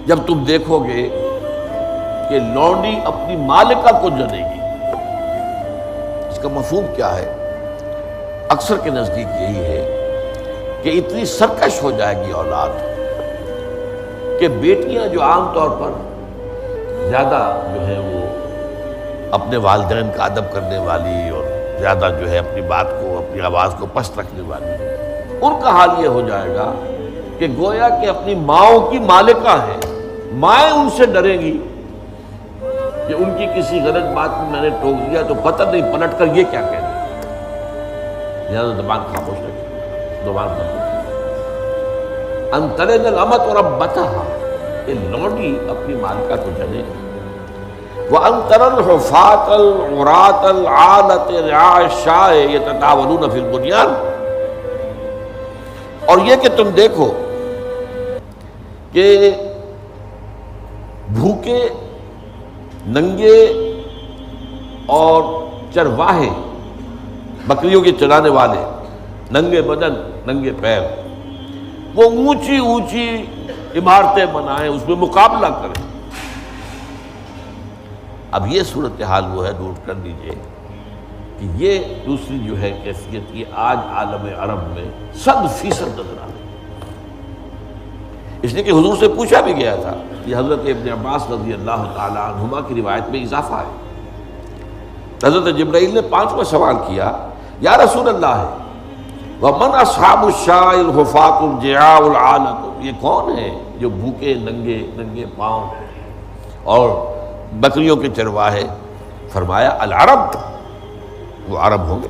جب تم دیکھو گے کہ لونڈی اپنی مالکہ کو جنے گی، اس کا مفہوم کیا ہے؟ اکثر کے نزدیک یہی ہے کہ اتنی سرکش ہو جائے گی اولاد کہ بیٹیاں جو عام طور پر زیادہ جو ہے وہ اپنے والدین کا ادب کرنے والی اور زیادہ جو ہے اپنی بات کو، اپنی آواز کو پست رکھنے والی، ان کا حال یہ ہو جائے گا کہ گویا کہ اپنی ماؤں کی مالکہ ہیں، مائیں ان سے ڈریں گی کہ ان کی کسی غلط بات میں میں نے ٹوک دیا تو پتہ نہیں پلٹ کر یہ کیا کہہ دیں، لہٰذا زبان خاموش رکھیں، زبان بند رکھیں۔ ان تلد الامۃ ربتها، کہ لونڈی اپنی مالکہ کو جنے، وَأَن تَرَى الْحُفَاةَ الْعُرَاةَ الْعَالَةَ رِعَاءَ الشَّاءِ يَتَطَاوَلُونَ فِي الْبُنْيَانِ، اور یہ کہ تم دیکھو کہ بھوکے، ننگے اور چرواہے، بکریوں کے چرانے والے، ننگے بدن ننگے پیر، وہ اونچی اونچی عمارتیں بنائیں، اس میں مقابلہ کریں۔ اب یہ صورتحال وہ ہے، نوٹ کر لیجئے کہ یہ دوسری جو ہے کیفیت یہ آج عالم عرب میں 100% نظر آ رہی ہے، اس لیے کہ حضور سے پوچھا بھی گیا تھا، یہ حضرت ابن عباس رضی اللہ تعالی عنہما کی روایت میں اضافہ ہے۔ حضرت جبرائیل نے 5واں سوال کیا، یا رسول اللہ وَمَنْ أَصْحَابُ الشَّاءِ الْحُفَاةُ الْجِعَاءُ الْعَالَةُ، یہ کون ہیں جو بھوکے ننگے پاؤں اور بکریوں کے چرواہے؟ فرمایا العرب، وہ عرب ہوں گے۔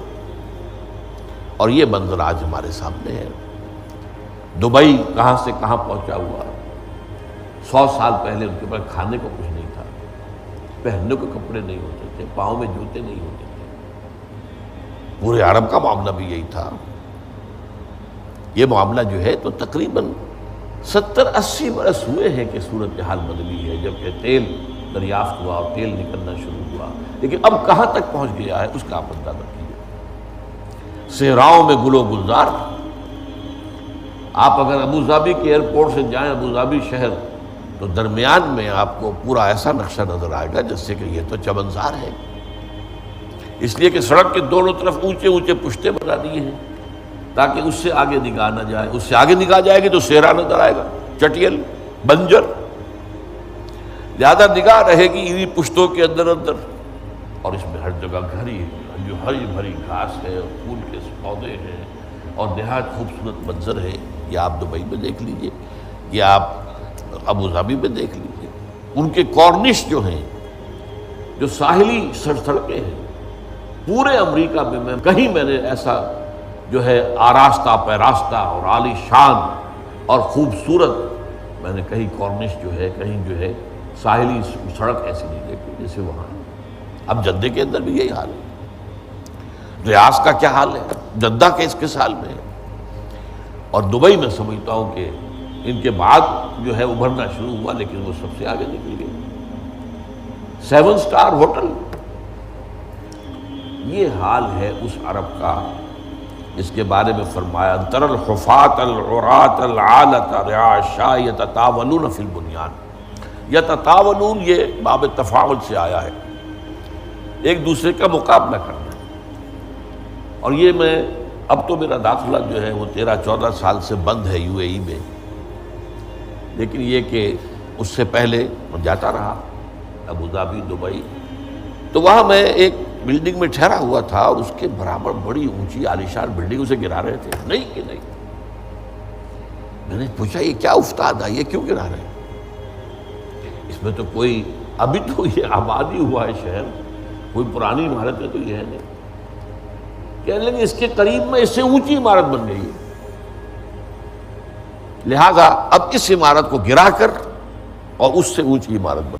اور یہ منظر آج ہمارے سامنے ہے۔ دبئی کہاں سے کہاں پہنچا ہوا، 100 سال پہلے ان کے پاس کھانے کو کچھ نہیں تھا، پہننے کو کپڑے نہیں ہوتے تھے، پاؤں میں جوتے نہیں ہوتے تھے، پورے عرب کا معاملہ بھی یہی تھا۔ یہ معاملہ جو ہے تو تقریباً 70-80 برس ہوئے ہیں کہ صورتحال بدلی ہے، جبکہ تیل دریافت ہوا اور تیل نکلنا شروع ہوا، لیکن اب کہاں تک پہنچ گیا ہے اس کا آپ اندازہ کیجیے۔ صحراؤں میں گل و گلزار، آپ اگر ابوظہبی کے ایئرپورٹ سے جائیں ابوظہبی شہر تو درمیان میں آپ کو پورا ایسا نقشہ نظر آئے گا جس سے کہ یہ تو چمنزار ہے، اس لیے کہ سڑک کے دونوں طرف اونچے اونچے پشتے بنا دیے ہیں تاکہ اس سے آگے نگاہ نہ جائے، اس سے آگے نگاہ جائے گی تو صحرا نظر آئے گا، چٹیل بنجر، زیادہ نگاہ رہے گی انہی پشتوں کے اندر اور اس میں ہر جگہ جو ہری بھری گھاس ہے اور پھول کے پودے ہیں اور نہایت خوبصورت منظر ہے۔ یہ آپ دبئی میں دیکھ لیجئے، یہ آپ ابوظہبی میں دیکھ لیجئے، ان کے کارنش جو ہیں، جو ساحلی سڑکیں ہیں، پورے امریکہ میں کہیں میں نے ایسا جو ہے آراستہ پیراستہ اور عالی شان اور خوبصورت میں نے کہیں کارنش جو ہے، کہیں جو ہے ساحلی سڑک ایسی نہیں دیکھی جیسے وہاں ہے۔ اب جدہ کے اندر بھی یہی حال ہے، ریاض کا کیا حال ہے، جدہ کے اس کس حال میں ہے، اور دبئی میں سمجھتا ہوں کہ ان کے بعد جو ہے ابھرنا شروع ہوا، لیکن وہ سب سے آگے نکل گئی۔ 7 سٹار ہوٹل، یہ حال ہے اس عرب کا جس کے بارے میں فرمایا تر الحفاة العراة العالة رعاء الشاء يتطاولون فی البنیان۔ یتطاولون یہ باب تفاعل سے آیا ہے، ایک دوسرے کا مقابلہ کرنا، اور یہ میں اب تو میرا داخلہ جو ہے وہ 13-14 سال سے بند ہے UAE میں، لیکن یہ کہ اس سے پہلے میں جاتا رہا ابوظہبی، دبئی، تو وہاں میں ایک بلڈنگ میں ٹھہرا ہوا تھا اور اس کے برابر بڑی اونچی عالیشان بلڈنگ اسے گرا رہے تھے، نہیں کہ نہیں۔ میں نے پوچھا یہ کیا افتاد ہے، یہ کیوں گرا رہے ہیں؟ اس میں تو کوئی، ابھی تو یہ آبادی ہوا ہے شہر، کوئی پرانی عمارت ہے تو یہ ہے نہیں، کہنے لگے اس کے قریب میں اس سے اونچی عمارت بن گئی ہے، لہذا اب اس عمارت کو گرا کر اور اس سے اونچی عمارت بن